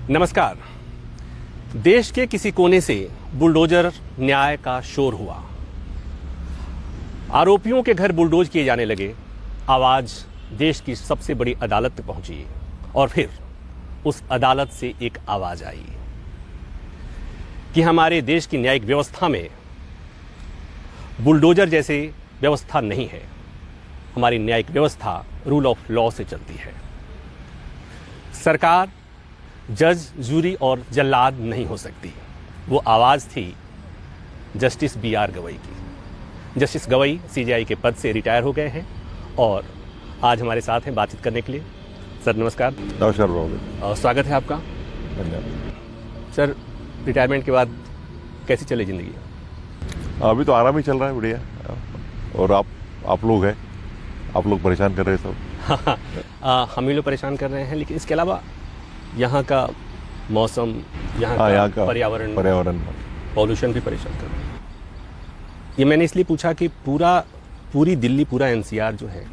नमस्कार। देश के किसी कोने से बुलडोजर न्याय का शोर हुआ। आरोपियों के घर बुलडोज किए जाने लगे। आवाज देश की सबसे बड़ी अदालत तक पहुंची और फिर उस अदालत से एक आवाज आई कि हमारे देश की न्यायिक व्यवस्था में बुलडोजर जैसे व्यवस्था नहीं है। हमारी न्यायिक व्यवस्था रूल ऑफ लॉ से चलती है। सरकार जज, जूरी और जल्लाद नहीं हो सकती। वो आवाज़ थी जस्टिस BR गवई की। जस्टिस गवई CJI के पद से रिटायर हो गए हैं और आज हमारे साथ हैं बातचीत करने के लिए। सर नमस्कार। नमस्कार और स्वागत है आपका। धन्यवाद। सर, रिटायरमेंट के बाद कैसी चली ज़िंदगी? अभी तो आराम ही चल रहा है, बढ़िया। और आप लोग हैं, आप लोग परेशान कर रहे हैं सब। हम ही लोग परेशान कर रहे हैं, लेकिन इसके अलावा यहाँ का मौसम, यहाँ का पर्यावरण पॉल्यूशन भी परेशान कर रहा है। ये मैंने इसलिए पूछा कि पूरी दिल्ली, पूरा NCR जो है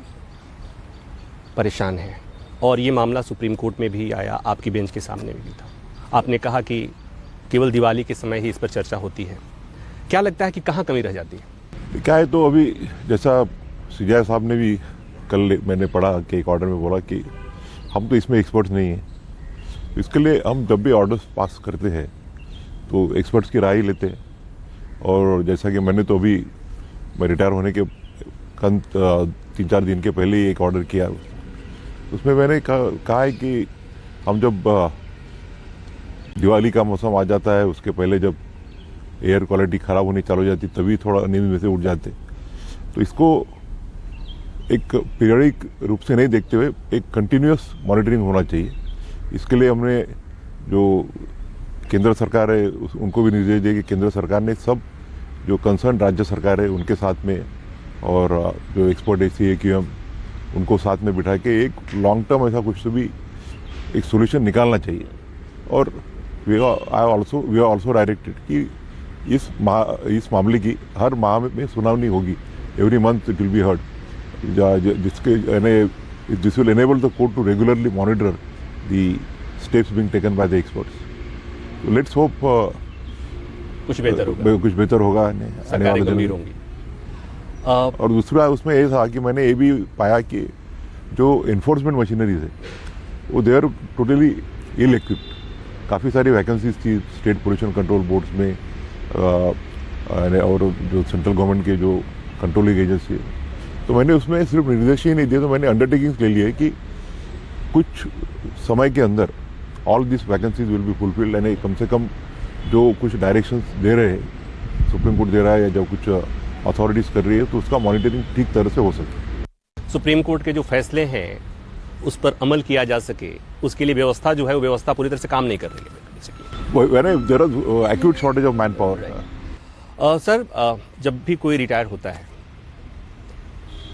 परेशान है और ये मामला सुप्रीम कोर्ट में भी आया, आपकी बेंच के सामने भी था। आपने कहा कि केवल दिवाली के समय ही इस पर चर्चा होती है। क्या लगता है कि कहाँ कमी रह जाती है? क्या है, तो अभी जैसा CJI साहब ने भी कल मैंने पढ़ा कि एक ऑर्डर में बोला कि हम तो इसमें एक्सपर्ट्स नहीं हैं। इसके लिए हम जब भी ऑर्डर्स पास करते हैं तो एक्सपर्ट्स की राय लेते हैं। और जैसा कि मैं रिटायर होने के 3-4 दिन के पहले ही एक ऑर्डर किया। उसमें मैंने कहा है कि हम जब दिवाली का मौसम आ जाता है, उसके पहले जब एयर क्वालिटी ख़राब होनी चालू हो जाती, तभी थोड़ा नींद में से उठ जाते। तो इसको एक पीरियडिक रूप से नहीं देखते हुए एक कंटिन्यूस मॉनिटरिंग होना चाहिए। इसके लिए हमने जो केंद्र सरकार है उनको भी निर्देश दिए कि केंद्र सरकार ने सब जो कंसर्न राज्य सरकार है उनके साथ में और जो एक्सपर्ट ACAQM उनको साथ में बिठा के एक लॉन्ग टर्म ऐसा कुछ तो भी एक सोल्यूशन निकालना चाहिए। और वी आर ऑल्सो डायरेक्टेड कि इस मामले की हर माह में सुनवाई होगी। Every month it will be heard, जिसके this will enable the court to regularly monitor the steps being taken by the experts. So let's hope कुछ बेहतर होगा। सरकारें गंभीर होंगी। और दूसरा उसमें ये था कि मैंने ये भी पाया कि जो इन्फोर्समेंट मशीनरीज है वो they are totally ill equipped. काफ़ी सारी वैकेंसीज थी स्टेट पोल्यूशन कंट्रोल बोर्ड्स में और जो सेंट्रल गवर्नमेंट के जो कंट्रोलिंग एजेंसी है। तो मैंने उसमें सिर्फ निर्देश ही नहीं दिए, तो मैंने अंडरटेकिंग्स ले लिए कि कुछ समय के अंदर all this vacancies will be fulfilled. यानी कम से कम जो कुछ डायरेक्शंस दे रहे हैं, सुप्रीम कोर्ट दे रहा है या जो कुछ अथॉरिटीज़ कर रही है, तो उसका मॉनिटरिंग ठीक तरह से हो सके। सुप्रीम कोर्ट के जो फैसले हैं उस पर अमल किया जा सके, उसके लिए व्यवस्था जो है वो व्यवस्था पूरी तरह से काम नहीं कर रही है। There is acute shortage of man power. Sir, जब भी कोई रिटायर होता है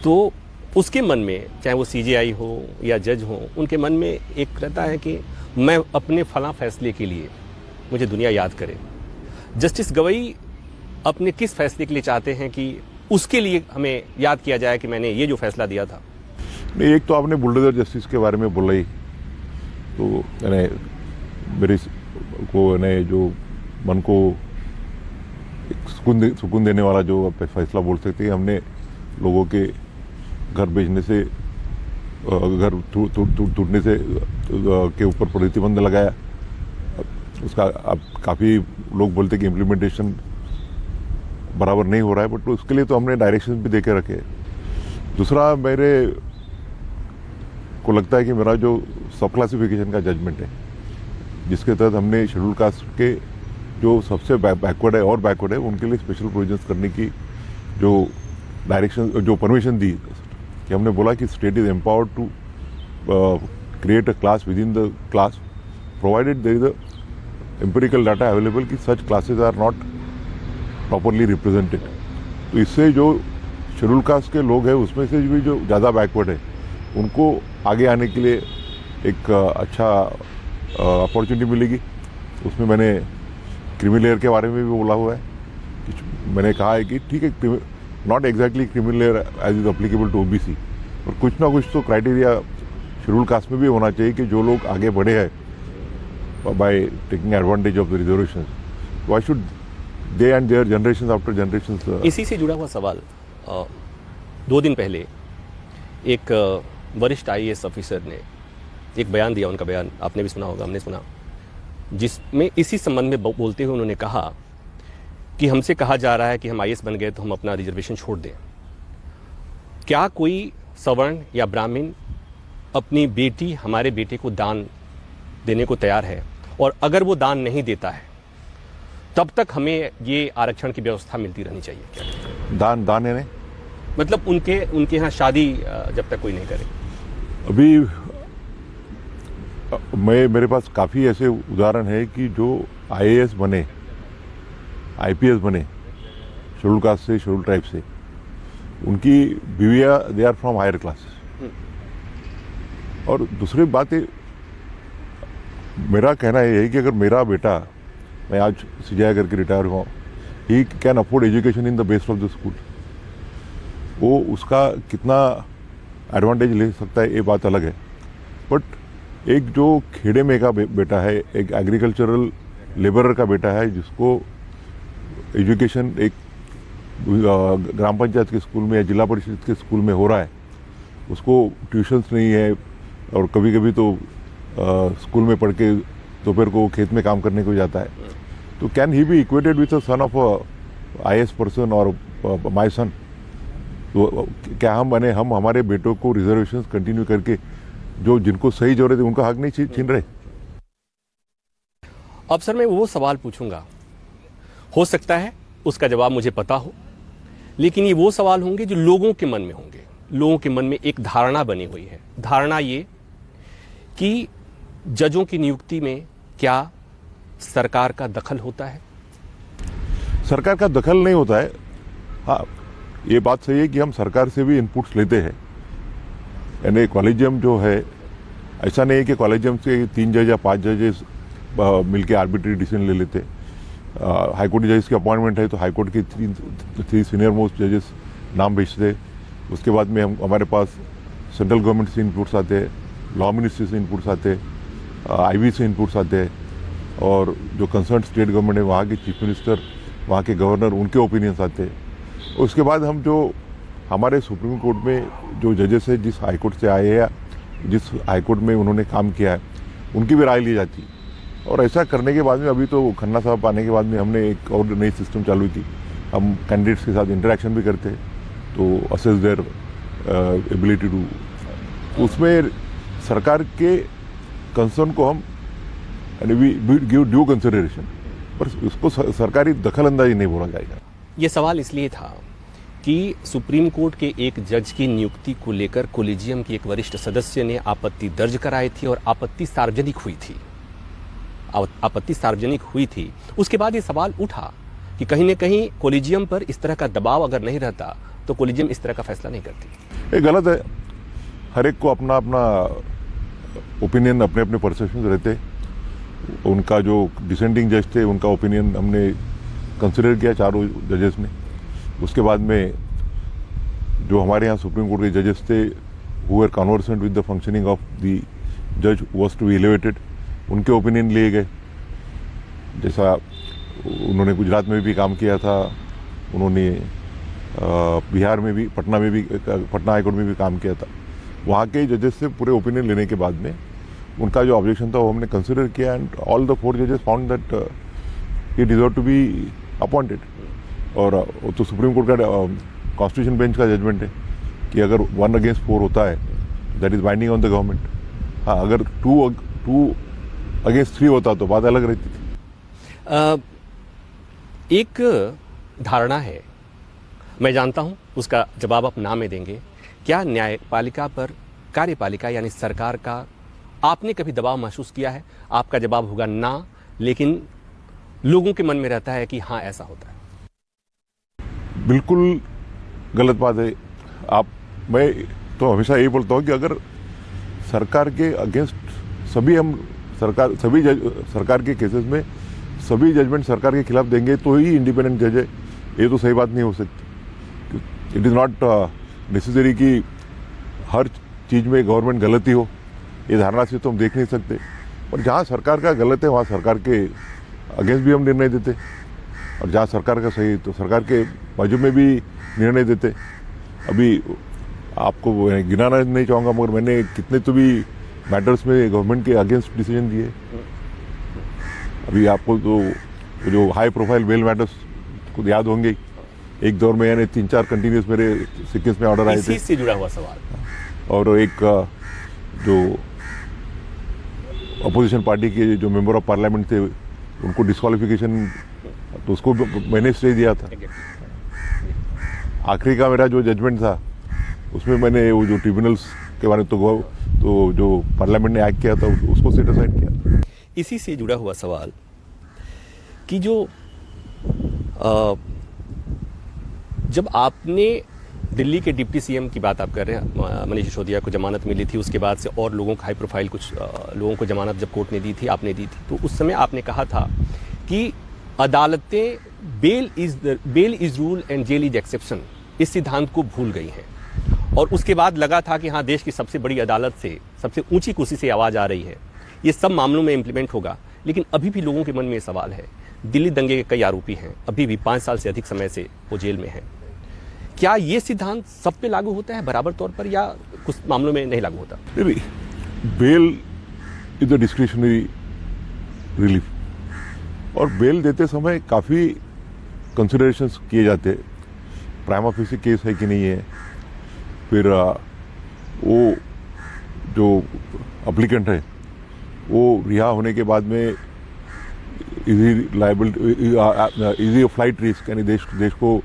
तो उसके मन में, चाहे वो CJI हो या जज हो, उनके मन में एक रहता है कि मैं अपने फलां फैसले के लिए मुझे दुनिया याद करे। जस्टिस गवई अपने किस फैसले के लिए चाहते हैं कि उसके लिए हमें याद किया जाए कि मैंने ये जो फैसला दिया था? नहीं, एक तो आपने बुलडोजर जस्टिस के बारे में बोला ही, तो मेरे को जो मन को सुकून देने वाला जो फैसला बोल सकते हैं। हमने लोगों के घर बेचने से, घर टूटने से के ऊपर प्रतिबंध लगाया। उसका अब काफ़ी लोग बोलते कि इम्प्लीमेंटेशन बराबर नहीं हो रहा है, बट उसके लिए तो हमने डायरेक्शन भी दे के रखे। दूसरा, मेरे को लगता है कि मेरा जो सब क्लासिफिकेशन का जजमेंट है, जिसके तहत हमने शेड्यूल कास्ट के जो सबसे बैकवर्ड है और बैकवर्ड है उनके लिए स्पेशल प्रोविजंस करने की जो डायरेक्शन, जो परमिशन दी, कि हमने बोला कि state is empowered to create a class within the class provided there is a empirical data available कि such classes are not properly represented. तो इससे जो शेड्यूल कास्ट के लोग हैं उसमें से भी जो ज़्यादा बैकवर्ड है उनको आगे आने के लिए एक अच्छा अपॉर्चुनिटी मिलेगी। उसमें मैंने क्रीमी लेयर के बारे में भी बोला हुआ है कि मैंने कहा है कि ठीक है, not exactly creamy layer as is applicable to OBC, और कुछ ना कुछ तो क्राइटेरिया शेड्यूल कास्ट में भी होना चाहिए कि जो लोग आगे बढ़े हैं by taking advantage of the reservations. Why should they and their generations after generations? इसी से जुड़ा हुआ सवाल, 2 दिन पहले एक वरिष्ठ IAS ऑफिसर ने एक बयान दिया, उनका बयान आपने भी सुना होगा, हमने सुना, जिसमें इसी संबंध में बोलते हुए उन्होंने कहा कि हमसे कहा जा रहा है कि हम IAS बन गए तो हम अपना रिजर्वेशन छोड़ दें। क्या कोई सवर्ण या ब्राह्मण अपनी बेटी, हमारे बेटे को दान देने को तैयार है? और अगर वो दान नहीं देता है तब तक हमें ये आरक्षण की व्यवस्था मिलती रहनी चाहिए क्या? दान है, मतलब उनके यहाँ शादी जब तक कोई नहीं करे। अभी मेरे पास काफ़ी ऐसे उदाहरण है कि जो IAS बने, IPS बने, शेड्यूल कास्ट से, शेड्यूल ट्राइब से, उनकी बीवियाँ they are from higher classes. और दूसरी बात है, मेरा कहना ये है कि अगर मेरा बेटा, मैं आज CJI करके रिटायर हुआ, he can afford education in the best of the school, वो उसका कितना एडवांटेज ले सकता है ये बात अलग है। बट एक जो खेड़े में का बेटा है, एक एग्रीकल्चरल लेबरर का बेटा है, जिसको एजुकेशन एक ग्राम पंचायत के स्कूल में या जिला परिषद के स्कूल में हो रहा है, उसको ट्यूशन्स नहीं है और कभी कभी तो स्कूल में पढ़ के दोपहर को खेत में काम करने को जाता है, तो can he be equated with a son of IAS person और माय सन? तो क्या हम बने, हम हमारे बेटों को रिजर्वेशंस कंटिन्यू करके जो जिनको सही जरूरत है उनका हक नहीं छीन रहे? अब सर मैं वो सवाल पूछूंगा, हो सकता है उसका जवाब मुझे पता हो, लेकिन ये वो सवाल होंगे जो लोगों के मन में होंगे। लोगों के मन में एक धारणा बनी हुई है, धारणा ये कि जजों की नियुक्ति में क्या सरकार का दखल होता है? सरकार का दखल नहीं होता है। हाँ, ये बात सही है कि हम सरकार से भी इनपुट्स लेते हैं। यानी कॉलेजियम जो है, ऐसा नहीं है कि कॉलेजियम से 3 जज या 5 जजेस मिलके आर्बिट्री डिसीजन ले लेते। हाईकोर्ट जजेस की अपॉइंटमेंट है तो हाईकोर्ट के 3 सीनियर मोस्ट जजेस नाम भेजते। उसके बाद में हमारे पास सेंट्रल गवर्नमेंट से इनपुट्स आते हैं, लॉ मिनिस्ट्री से इनपुट्स आते हैं, IB से इनपुट्स आते हैं, और जो कंसर्न स्टेट गवर्नमेंट है वहाँ के चीफ मिनिस्टर, वहाँ के गवर्नर, उनके ओपिनियंस आते हैं। उसके बाद हम जो हमारे सुप्रीम कोर्ट में जो जजेस है, जिस हाई कोर्ट से आए हैं या जिस हाई कोर्ट में उन्होंने काम किया है, उनकी भी राय ली जाती है। और ऐसा करने के बाद में अभी तो खन्ना साहब आने के बाद में हमने एक और नई सिस्टम चालू की। हम कैंडिडेट्स के साथ इंटरेक्शन भी करते हैं, तो असेस देयर एबिलिटी टू, उसमें सरकार के कंसर्न को हम वी गिव ड्यू कंसिडरेशन, पर उसको सरकारी दखल अंदाजी नहीं बोला जाएगा। ये सवाल इसलिए था कि सुप्रीम कोर्ट के एक जज की नियुक्ति को लेकर कोलिजियम की एक वरिष्ठ सदस्य ने आपत्ति दर्ज कराई थी और आपत्ति सार्वजनिक हुई थी। उसके बाद ये सवाल उठा कि कहीं न कहीं कोलिजियम पर इस तरह का दबाव अगर नहीं रहता तो कोलिजियम इस तरह का फैसला नहीं करती। ये गलत है। हर एक को अपना अपना ओपिनियन, अपने अपने परसेप्शन रहते। उनका जो डिसेंडिंग जज थे, उनका ओपिनियन हमने कंसिडर किया, चारों जजेस ने। उसके बाद में जो हमारे यहाँ सुप्रीम कोर्ट के जजेस थे, who are conversant with the functioning of the जज वाज टू बी एलिवेटेड, उनके ओपिनियन लिए गए। जैसा उन्होंने गुजरात में भी काम किया था, उन्होंने बिहार में भी, पटना हाईकोर्ट में भी काम किया था। वहाँ के जजेस से पूरे ओपिनियन लेने के बाद में उनका जो ऑब्जेक्शन था वो हमने कंसिडर किया, एंड ऑल द 4 जजेस found that he deserve to be appointed. और तो सुप्रीम कोर्ट का कॉन्स्टिट्यूशन बेंच का जजमेंट है कि अगर 1 अगेंस्ट 4 होता है, that is binding on the government. हाँ, अगर 2 अगेंस्ट 3 होता तो बात अलग रहती थी। एक धारणा है, मैं जानता हूं उसका जवाब आप ना में देंगे, क्या न्यायपालिका पर कार्यपालिका यानी सरकार का आपने कभी दबाव महसूस किया है? आपका जवाब होगा ना, लेकिन लोगों के मन में रहता है कि हाँ ऐसा होता है। बिल्कुल गलत बात है। मैं तो हमेशा यही बोलता हूँ कि अगर सरकार के अगेंस्ट सरकार के केसेस में सभी जजमेंट सरकार के खिलाफ देंगे तो ही इंडिपेंडेंट जज है, ये तो सही बात नहीं हो सकती। इट इज़ नॉट नेसेसरी कि हर चीज़ में गवर्नमेंट गलती हो, ये धारणा से तो हम देख नहीं सकते। और जहाँ सरकार का गलत है वहाँ सरकार के अगेंस्ट भी हम निर्णय देते, और जहाँ सरकार का सही तो सरकार के बाजू में भी निर्णय देते। अभी आपको गिनाना नहीं चाहूँगा, मगर मैंने कितने तो भी मैटर्स में गवर्नमेंट के अगेंस्ट डिसीजन दिए। अभी आपको तो जो हाई प्रोफाइल बेल मैटर्स को याद होंगे ही, एक दौर में यानी 3-4 कंटिन्यूस मेरे सीक्वेंस में ऑर्डर आए थे। इसी से जुड़ा हुआ सवाल। और एक जो अपोजिशन पार्टी के जो मेंबर ऑफ पार्लियामेंट थे उनको डिस्क्वालिफिकेशन, तो उसको मैंने स्टे दिया था। आखिरी का मेरा जो जजमेंट था उसमें मैंने वो जो ट्रिब्यूनल्स के बारे में तो जो पार्लियामेंट ने एक्ट किया था उसको सेट असाइड किया। इसी से जुड़ा हुआ सवाल कि जो जब आपने दिल्ली के डिप्टी सीएम की बात आप कर रहे हैं, मनीष सिसोदिया को जमानत मिली थी, उसके बाद से और लोगों को हाई प्रोफाइल कुछ लोगों को जमानत जब कोर्ट ने दी थी, आपने दी थी, तो उस समय आपने कहा था कि अदालतें bail is rule and jail is exception, इस सिद्धांत को भूल गई हैं। और उसके बाद लगा था कि हाँ, देश की सबसे बड़ी अदालत से, सबसे ऊंची कुर्सी से आवाज़ आ रही है, ये सब मामलों में इम्प्लीमेंट होगा। लेकिन अभी भी लोगों के मन में ये सवाल है, दिल्ली दंगे के कई आरोपी हैं, अभी भी 5 साल से अधिक समय से वो जेल में हैं। क्या ये सिद्धांत सब पे लागू होता है बराबर तौर पर, या कुछ मामलों में नहीं लागू होता? Bail is a discretionary relief, और बेल देते समय काफ़ी कंसिडरेशंस किए जाते हैं। प्राइमा फेसी केस है कि नहीं है, फिर वो जो अप्लीकेंट है वो रिहा होने के बाद में इजी फ्लाइट रिस्क, यानी देश को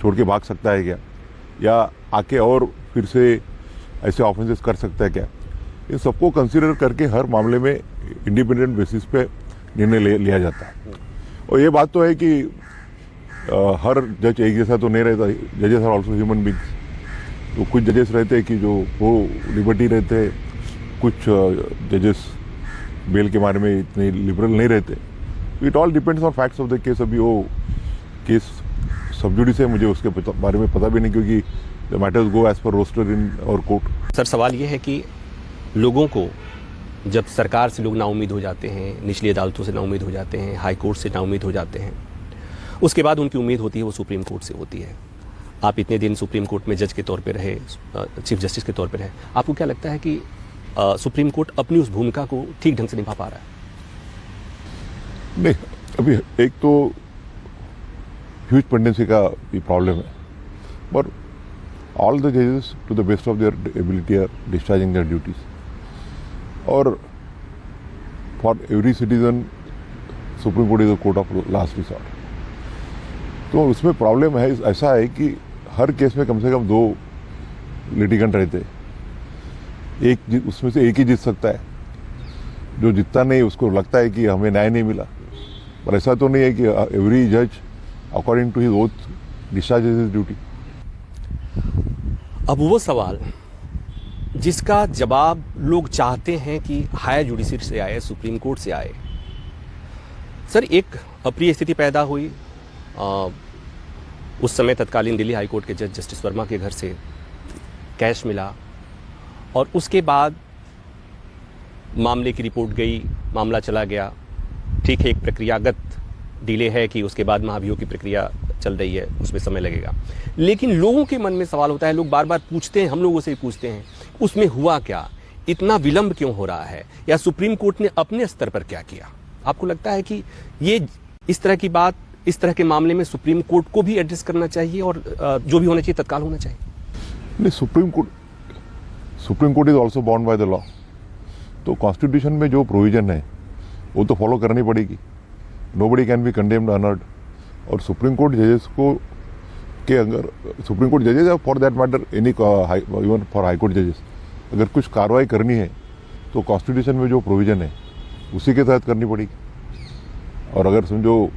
छोड़ के भाग सकता है क्या, या आके और फिर से ऐसे ऑफेंसेस कर सकता है क्या, इन सबको कंसीडर करके हर मामले में इंडिपेंडेंट बेसिस पे निर्णय लिया जाता है। और ये बात तो है कि हर जज एक जैसा तो नहीं रहता, जजेस आर ऑल्सो ह्यूमन बींग्स। तो कुछ जजेस रहते हैं कि जो वो लिबर्टी रहते हैं, कुछ जजेस बेल के बारे में इतने लिबरल नहीं रहते। It all depends on facts of the case. अभी वो केस सब जुडिस है, मुझे उसके बारे में पता भी नहीं, क्योंकि the matters go as per roster in our court. Sir, सवाल ये है कि लोगों को जब सरकार से लोग नाउम्मीद हो जाते हैं, निचली अदालतों से नाउम्मीद हो जाते हैं, हाई कोर्ट से नाउम्मीद हो जाते हैं, उसके बाद उनकी उम्मीद होती है वो सुप्रीम कोर्ट से होती है। आप इतने दिन सुप्रीम कोर्ट में जज के तौर पे रहे, चीफ जस्टिस के तौर पे रहे, आपको क्या लगता है कि सुप्रीम कोर्ट अपनी उस भूमिका को ठीक ढंग से निभा पा रहा है? नहीं, अभी एक तो ह्यूज पेंडेंसी का भी प्रॉब्लम है, बट ऑल द जजेस to the best of their ability are discharging their duties. और for every citizen supreme court is a court of last resort. तो उसमें प्रॉब्लम है, ऐसा है कि हर केस में कम से कम 2 लिटिगेंट रहते, एक उसमें से एक ही जीत सकता है। जो जीतता नहीं उसको लगता है कि हमें न्याय नहीं मिला, पर ऐसा तो नहीं है कि एवरी जज according to his oath discharges his duty. अब वो सवाल जिसका जवाब लोग चाहते हैं कि हायर जुडिशरी से आए, सुप्रीम कोर्ट से आए। सर, एक अप्रिय स्थिति पैदा हुई। उस समय तत्कालीन दिल्ली हाई कोर्ट के जज जस्टिस वर्मा के घर से कैश मिला, और उसके बाद मामले की रिपोर्ट गई, मामला चला गया। ठीक है, एक प्रक्रियागत डिले है कि उसके बाद महाभियोग की प्रक्रिया चल रही है, उसमें समय लगेगा। लेकिन लोगों के मन में सवाल होता है, लोग बार बार पूछते हैं, हम लोगों से भी पूछते हैं, उसमें हुआ क्या, इतना विलंब क्यों हो रहा है, या सुप्रीम कोर्ट ने अपने स्तर पर क्या किया? आपको लगता है कि ये इस तरह की बात, इस तरह के मामले में सुप्रीम कोर्ट को भी एड्रेस करना चाहिए, और जो भी होना चाहिए तत्काल होना चाहिए? नहीं, supreme court is also bound by the law. तो कॉन्स्टिट्यूशन में जो प्रोविजन है वो तो फॉलो करनी पड़ेगी। Nobody can be condemned unheard. और सुप्रीम कोर्ट जजेस को के अगर सुप्रीम कोर्ट जजेस for that matter any even for high court जजेस, अगर कुछ कार्रवाई करनी है तो कॉन्स्टिट्यूशन में जो प्रोविजन है उसी के तहत करनी पड़ेगी। और अगर समझो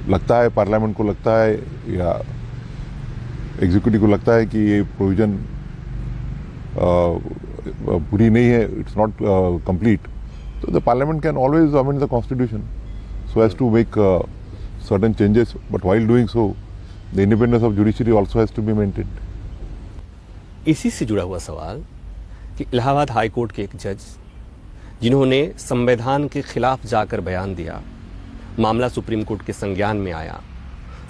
लगता है, पार्लियामेंट को लगता है या एग्जीक्यूटिव को लगता है कि ये प्रोविजन पूरी नहीं है, इट्स नॉट कंप्लीट, तो the parliament can always amend the constitution so as to make certain changes, but while doing so the independence of judiciary also has to be maintained. इसी से जुड़ा हुआ सवाल कि इलाहाबाद हाई कोर्ट के एक जज जिन्होंने संविधान के खिलाफ जाकर बयान दिया, मामला सुप्रीम कोर्ट के संज्ञान में आया,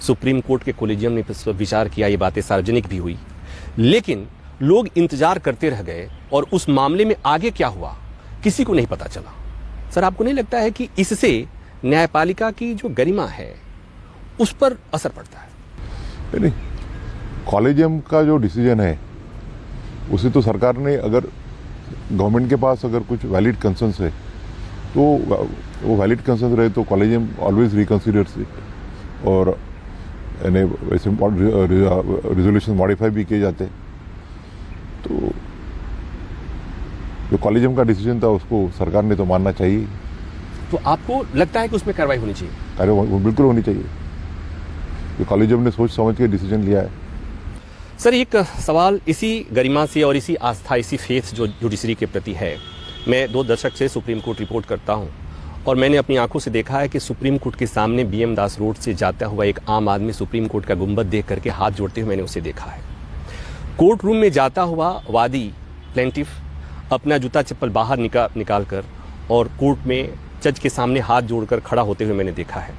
सुप्रीम कोर्ट के कोलिजियम ने इस पर विचार किया, ये बातें सार्वजनिक भी हुई, लेकिन लोग इंतजार करते रह गए और उस मामले में आगे क्या हुआ किसी को नहीं पता चला। सर, आपको नहीं लगता है कि इससे न्यायपालिका की जो गरिमा है उस पर असर पड़ता है? नहीं, कॉलेजियम का जो डिसीजन है उसे तो सरकार ने, अगर गवर्नमेंट के पास अगर कुछ वैलिड कंसर्न्स है तो वो वैलिड कंसर्न्स रहे तो कॉलेजियम ऑलवेज रिकंसिडर्स इट और वैसे रिजोल्यूशन मॉडिफाई भी किए जाते। तो जो कॉलेजियम का डिसीजन था उसको सरकार ने तो मानना चाहिए। तो आपको लगता है कि उसमें कार्रवाई होनी चाहिए? कार्रवाई बिल्कुल होनी चाहिए। जो कॉलेजियम ने सोच समझ के डिसीजन लिया है। सर, एक सवाल इसी गरिमा से और इसी आस्था, इसी फेथ जो जुडिशरी के प्रति है। मैं 2 दशक से सुप्रीम कोर्ट रिपोर्ट करता हूं और मैंने अपनी आंखों से देखा है कि सुप्रीम कोर्ट के सामने BM दास रोड से जाता हुआ एक आम आदमी सुप्रीम कोर्ट का गुंबद देख करके हाथ जोड़ते हुए मैंने उसे देखा है। कोर्ट रूम में जाता हुआ वादी प्लेंटिफ अपना जूता चप्पल बाहर निकाल कर और कोर्ट में जज के सामने हाथ जोड़कर खड़ा होते हुए मैंने देखा है।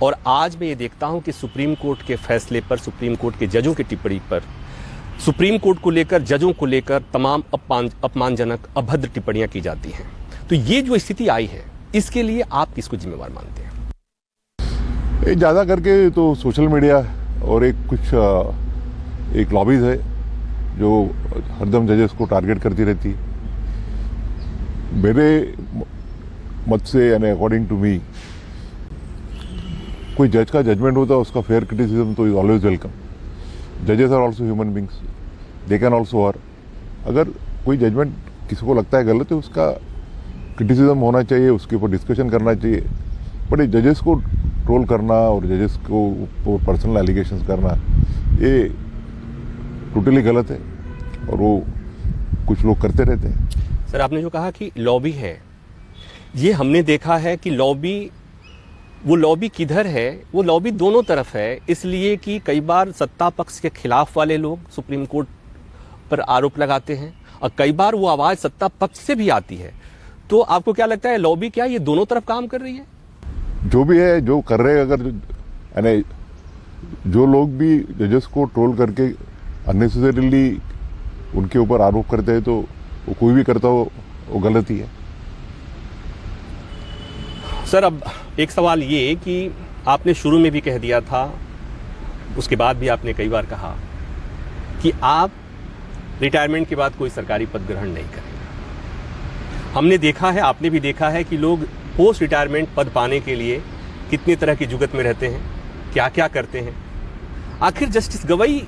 और आज मैं ये देखता हूं कि सुप्रीम कोर्ट के फैसले पर, सुप्रीम कोर्ट के जजों की टिप्पणी पर, सुप्रीम कोर्ट को लेकर, जजों को लेकर तमाम अपमानजनक, अभद्र टिप्पणियां की जाती हैं। तो ये जो स्थिति आई है, इसके लिए आप किसको जिम्मेवार मानते हैं? ज़्यादा करके तो सोशल मीडिया और एक लॉबीज है जो हरदम जजेस को टारगेट करती रहती है। मेरे मत से यानी अकॉर्डिंग टू मी, कोई जज का जजमेंट होता है उसका फेयर क्रिटिसिज्म तो इज ऑलवेज वेलकम। जजेस are also human beings, they can also err. अगर कोई जजमेंट किसी को लगता है गलत है, उसका क्रिटिसिज्म होना चाहिए, उसके ऊपर डिस्कशन करना चाहिए। बट जजेस को ट्रोल करना और जजेस को पर्सनल एलिगेशंस करना, ये टोटली गलत है और वो कुछ लोग करते रहते हैं। सर, आपने जो कहा कि लॉबी है, ये हमने देखा है कि वो लॉबी किधर है? वो लॉबी दोनों तरफ है, इसलिए कि कई बार सत्ता पक्ष के खिलाफ वाले लोग सुप्रीम कोर्ट पर आरोप लगाते हैं और कई बार वो आवाज सत्ता पक्ष से भी आती है। तो आपको क्या लगता है, लॉबी क्या ये दोनों तरफ काम कर रही है? जो भी है, जो कर रहे हैं, अगर यानी जो लोग भी जजेस को ट्रोल करके अननेसेसरीली उनके ऊपर आरोप करते हैं, तो वो कोई भी करता हो वो गलत ही है। सर, अब एक सवाल ये कि आपने शुरू में भी कह दिया था, उसके बाद भी आपने कई बार कहा कि आप रिटायरमेंट के बाद कोई सरकारी पद ग्रहण नहीं करेंगे। हमने देखा है, आपने भी देखा है कि लोग पोस्ट रिटायरमेंट पद पाने के लिए कितनी तरह की जुगत में रहते हैं, क्या क्या करते हैं। आखिर जस्टिस गवई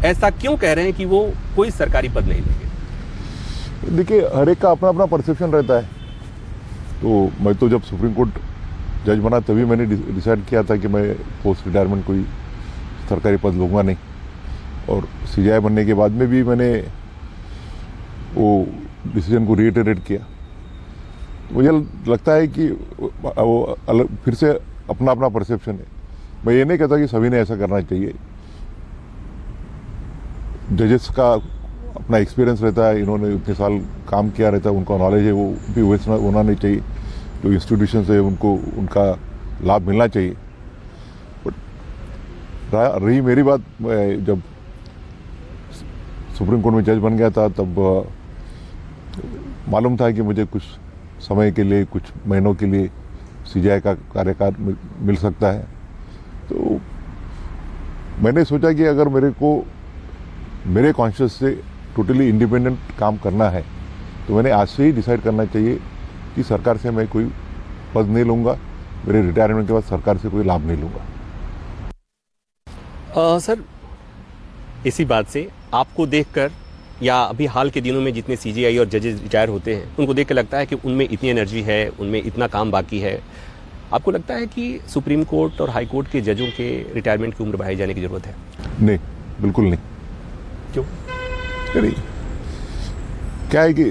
ऐसा क्यों कह रहे हैं कि वो कोई सरकारी पद नहीं लेंगे? देखिए, हर एक का अपना अपना परसेप्शन रहता है। तो मैं तो जब सुप्रीम कोर्ट जज बना तभी मैंने डिसाइड किया था कि मैं पोस्ट रिटायरमेंट कोई सरकारी पद लूँगा नहीं। और CJI बनने के बाद में भी मैंने वो डिसीजन को रीइटरेट किया। मुझे लगता है कि वो अलग, फिर से अपना अपना परसेप्शन है। मैं ये नहीं कहता कि सभी ने ऐसा करना चाहिए। जजेस का अपना एक्सपीरियंस रहता है, इन्होंने इतने साल काम किया रहता है, उनका नॉलेज है, वो भी वैसा होना नहीं चाहिए। जो इंस्टीट्यूशन है उनको उनका लाभ मिलना चाहिए। बट रही मेरी बात, मैं जब सुप्रीम कोर्ट में जज बन गया था तब मालूम था कि मुझे कुछ समय के लिए, कुछ महीनों के लिए CJI का कार्यकाल मिल सकता है। तो मैंने सोचा कि अगर मेरे कॉन्शियस से टोटली इंडिपेंडेंट काम करना है तो मैंने आज से ही डिसाइड करना चाहिए कि सरकार से मैं कोई पद नहीं लूँगा, मेरे रिटायरमेंट के बाद सरकार से कोई लाभ नहीं लूँगा। सर, इसी बात से आपको देखकर या अभी हाल के दिनों में जितने CJI और जजेस रिटायर होते हैं उनको देख के लगता है कि उनमें इतनी एनर्जी है, उनमें इतना काम बाकी है। आपको लगता है कि सुप्रीम कोर्ट और हाई कोर्ट के जजों के रिटायरमेंट की उम्र बढ़ाई जाने की जरूरत है? नहीं, बिल्कुल नहीं। क्यों? नहीं, क्या है कि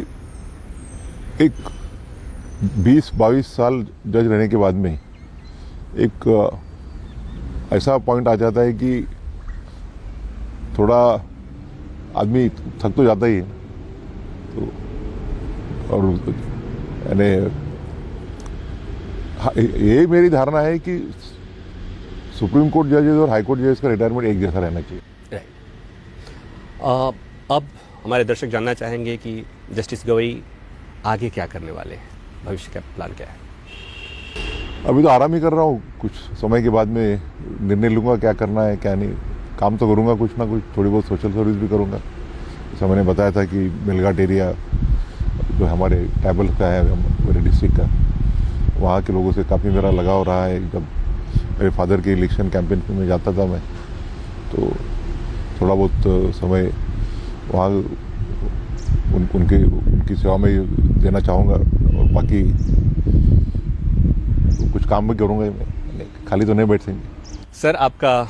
एक 20-22 साल जज रहने के बाद में एक ऐसा पॉइंट आ जाता है कि थोड़ा आदमी थक तो जाता ही है। तो और यानी ये मेरी धारणा है कि सुप्रीम कोर्ट जजेस और हाई कोर्ट जजेस का रिटायरमेंट एक जैसा रहना चाहिए। अब हमारे दर्शक जानना चाहेंगे कि जस्टिस गवई आगे क्या करने वाले हैं, भविष्य का प्लान क्या है? अभी तो आराम ही कर रहा हूँ, कुछ समय के बाद में निर्णय लूँगा क्या करना है क्या नहीं। काम तो करूँगा कुछ ना कुछ, थोड़ी बहुत सोशल सर्विस भी करूँगा। जैसा मैंने बताया था कि मेलघाट एरिया जो हमारे ट्राइबल का है, मेरे डिस्ट्रिक्ट का, वहाँ के लोगों से काफ़ी मेरा लगाव रहा है। जब मेरे फादर के इलेक्शन कैंपेन में जाता था मैं, तो थोड़ा बहुत समय वहाँ उनकी सेवा में देना चाहूँगा, और बाकी कुछ काम भी करूँगा, खाली तो नहीं बैठ सकेंगे। सर, आपका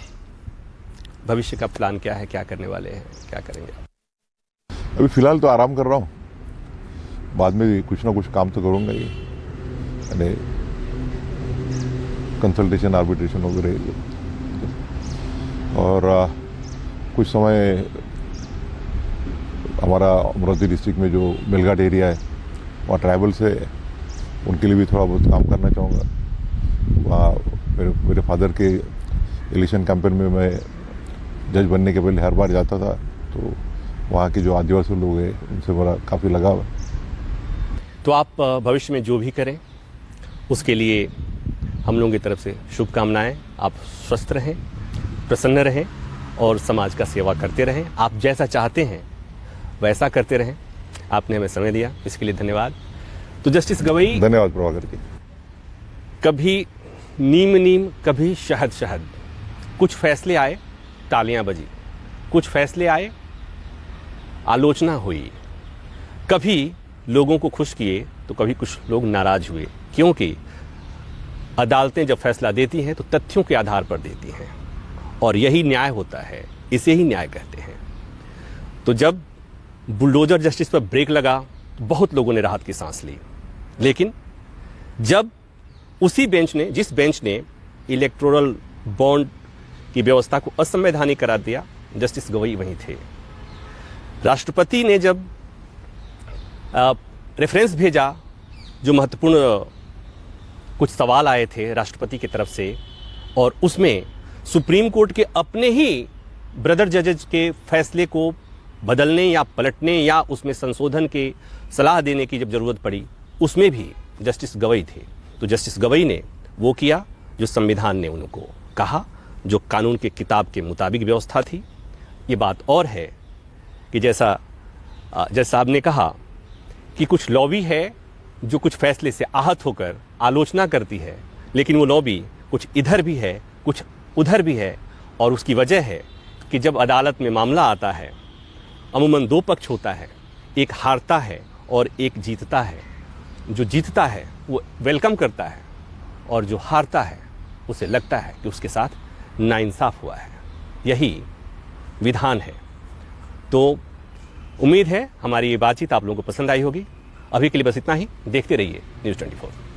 भविष्य का प्लान क्या है, क्या करने वाले हैं, क्या करेंगे? अभी फ़िलहाल तो आराम कर रहा हूँ, बाद में भी कुछ ना कुछ काम तो करूँगा ही, यानी कंसल्टेशन आर्बिट्रेशन वगैरह। और कुछ समय हमारा अमरावती डिस्ट्रिक्ट में जो मेलघाट एरिया है, वहाँ ट्राइबल से उनके लिए भी थोड़ा बहुत काम करना चाहूँगा। वहाँ मेरे फादर के इलेक्शन कैंपेन में मैं जज बनने के पहले हर बार जाता था, तो वहाँ के जो आदिवासी लोग हैं उनसे मेरा काफ़ी लगाव है। तो आप भविष्य में जो भी करें उसके लिए हम लोगों की तरफ से शुभकामनाएं। आप स्वस्थ रहें, प्रसन्न रहें और समाज का सेवा करते रहें। आप जैसा चाहते हैं वैसा करते रहें। आपने हमें समय दिया, इसके लिए धन्यवाद। तो जस्टिस गवई, धन्यवाद प्रभाकर जी। कभी नीम कभी शहद। कुछ फैसले आए, तालियां बजी, कुछ फैसले आए, आलोचना हुई। कभी लोगों को खुश किए तो कभी कुछ लोग नाराज हुए, क्योंकि अदालतें जब फैसला देती हैं तो तथ्यों के आधार पर देती हैं, और यही न्याय होता है, इसे ही न्याय कहते हैं। तो जब बुलडोजर जस्टिस पर ब्रेक लगा तो बहुत लोगों ने राहत की सांस ली, लेकिन जब उसी बेंच ने, जिस बेंच ने इलेक्टोरल बॉन्ड की व्यवस्था को असंवैधानिक करार दिया, जस्टिस गवई वहीं थे। राष्ट्रपति ने जब रेफरेंस भेजा, जो महत्वपूर्ण कुछ सवाल आए थे राष्ट्रपति की तरफ से, और उसमें सुप्रीम कोर्ट के अपने ही ब्रदर जजेज के फैसले को बदलने या पलटने या उसमें संशोधन की सलाह देने की जब जरूरत पड़ी, उसमें भी जस्टिस गवई थे। तो जस्टिस गवई ने वो किया जो संविधान ने उनको कहा, जो कानून के किताब के मुताबिक व्यवस्था थी। ये बात और है कि जैसा जज साहब ने कहा कि कुछ लॉबी है जो कुछ फैसले से आहत होकर आलोचना करती है, लेकिन वो लॉबी कुछ इधर भी है, कुछ उधर भी है, और उसकी वजह है कि जब अदालत में मामला आता है, अमूमन दो पक्ष होता है, एक हारता है और एक जीतता है। जो जीतता है वो वेलकम करता है, और जो हारता है उसे लगता है कि उसके साथ नाइंसाफ हुआ है। यही विधान है। तो उम्मीद है हमारी ये बातचीत आप लोगों को पसंद आई होगी। अभी के लिए बस इतना ही। देखते रहिए News 24।